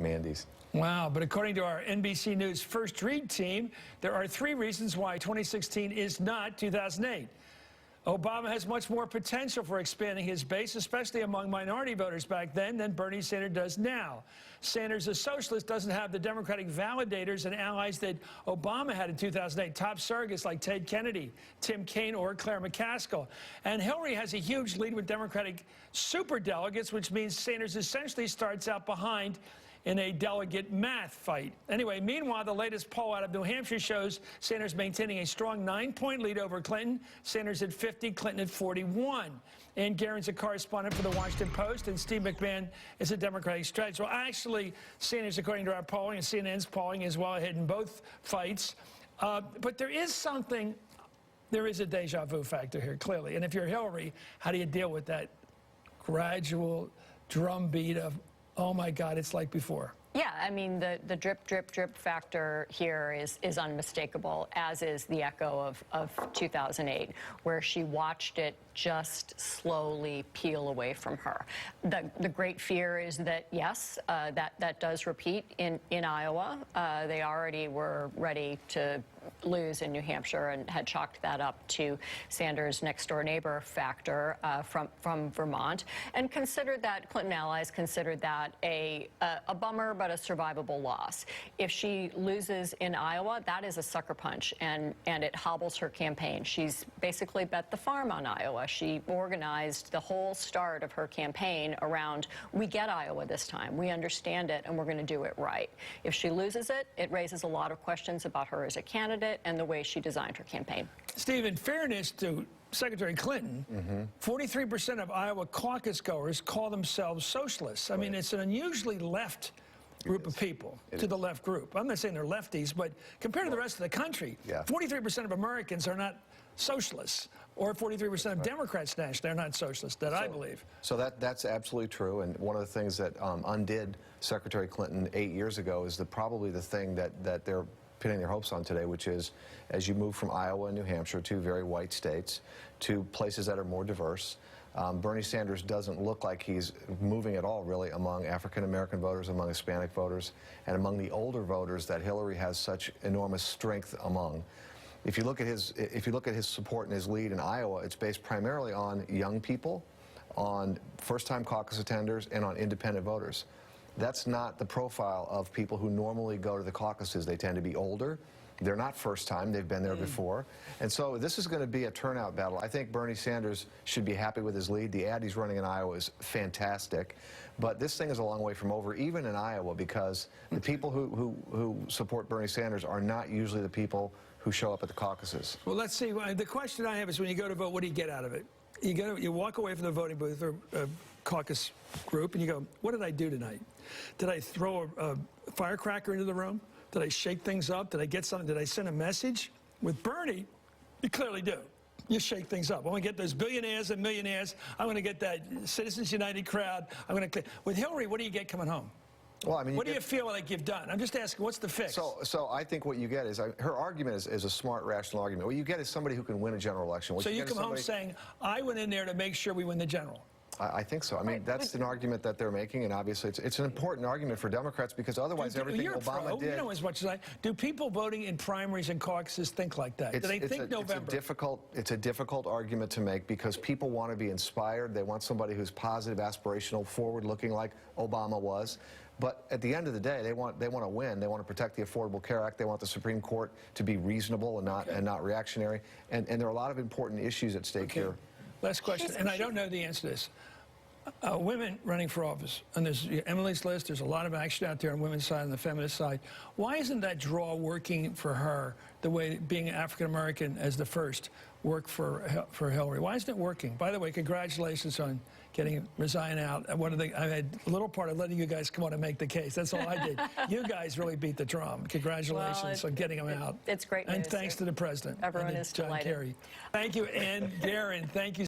commandees. Wow, but according to our NBC News First Read team, there are 3 reasons why 2016 is not 2008. Obama has much more potential for expanding his base, especially among minority voters back then, than Bernie Sanders does now. Sanders, a socialist, doesn't have the Democratic validators and allies that Obama had in 2008. Top surrogates like Ted Kennedy, Tim Kaine, or Claire McCaskill. And Hillary has a huge lead with Democratic superdelegates, which means Sanders essentially starts out behind in a delegate math fight. Anyway, meanwhile, the latest poll out of New Hampshire shows Sanders maintaining a strong 9-point lead over Clinton. Sanders at 50, Clinton at 41. And Gearan's a correspondent for the Washington Post, and Steve McMahon is a Democratic strategist. Well, actually, Sanders, according to our polling, and CNN's polling, is well ahead in both fights. But there is something, there is a deja vu factor here, clearly. And if you're Hillary, how do you deal with that gradual drumbeat of, oh my God, it's like before? Yeah, I mean, the drip, drip, drip factor here is unmistakable, as is the echo of 2008, where she watched it just slowly peel away from her. The great fear is that, yes, that does repeat in Iowa. They already were ready to lose in New Hampshire and had chalked that up to Sanders' next-door neighbor factor from Vermont, and considered that, Clinton allies considered that a bummer but a survivable loss. If she loses in Iowa, that is a sucker punch, and it hobbles her campaign. She's basically bet the farm on Iowa. She organized the whole start of her campaign around, we get Iowa this time, we understand it, and we're going to do it right. If she loses it, it raises a lot of questions about her as a candidate and the way she designed her campaign. Steve, in fairness to Secretary Clinton, 43% of Iowa caucus goers call themselves socialists. I mean, it's an unusually left group of people to the left group. I'm not saying they're lefties, but compared to the rest of the country, 43% of Americans are not socialists, or 43% of Democrats nationally are not socialists, that I believe. So that's absolutely true, and one of the things that undid Secretary Clinton 8 years ago is probably the thing that they're pinning their hopes on today, which is as you move from Iowa and New Hampshire, two very white states, to places that are more diverse, Bernie Sanders doesn't look like he's moving at all, really, among African-American voters, among Hispanic voters, and among the older voters that Hillary has such enormous strength among. If you look at his support and his lead in Iowa, it's based primarily on young people, on first-time caucus attenders, and on independent voters. That's not the profile of people who normally go to the caucuses. They tend to be older. They're not first time. They've been there before. And so this is going to be a turnout battle. I think Bernie Sanders should be happy with his lead. The ad he's running in Iowa is fantastic. But this thing is a long way from over, even in Iowa, because the people who support Bernie Sanders are not usually the people who show up at the caucuses. Well, let's see. The question I have is, when you go to vote, what do you get out of it? You walk away from the voting booth or caucus group, and you go, what did I do tonight? Did I throw a firecracker into the room? Did I shake things up? Did I get something? Did I send a message? With Bernie, you clearly do. You shake things up. I want to get those billionaires and millionaires. I want to get that Citizens United crowd. I'm going to. With Hillary, what do you get coming home? Well, I mean, what do you feel like you've done? I'm just asking, what's the fix? So I think what you get is, her argument is a smart, rational argument. What you get is somebody who can win a general election. So you come home saying, I went in there to make sure we win the general. I think so. I mean, that's an argument that they're making, and obviously it's an important argument for Democrats, because otherwise everything Obama did... You know as much as I... Do people voting in primaries and caucuses think like that? Do they think November? It's a difficult argument to make, because people want to be inspired. They want somebody who's positive, aspirational, forward-looking, like Obama was. But at the end of the day, they want to win. They want to protect the Affordable Care Act. They want the Supreme Court to be reasonable and not reactionary. And there are a lot of important issues at stake here. Last question, and I don't know the answer to this. Women running for office, and there's Emily's list, there's a lot of action out there on the women's side and the feminist side. Why isn't that draw working for her the way being African-American as the first worked for Hillary? Why isn't it working? By the way, congratulations on getting Resign out. I had a little part of letting you guys come on and make the case. That's all I did. You guys really beat the drum. Congratulations on getting them out. It's great news. And thanks to the president. Everyone is John delighted. Kerry. Thank you, and Gearan, thank you.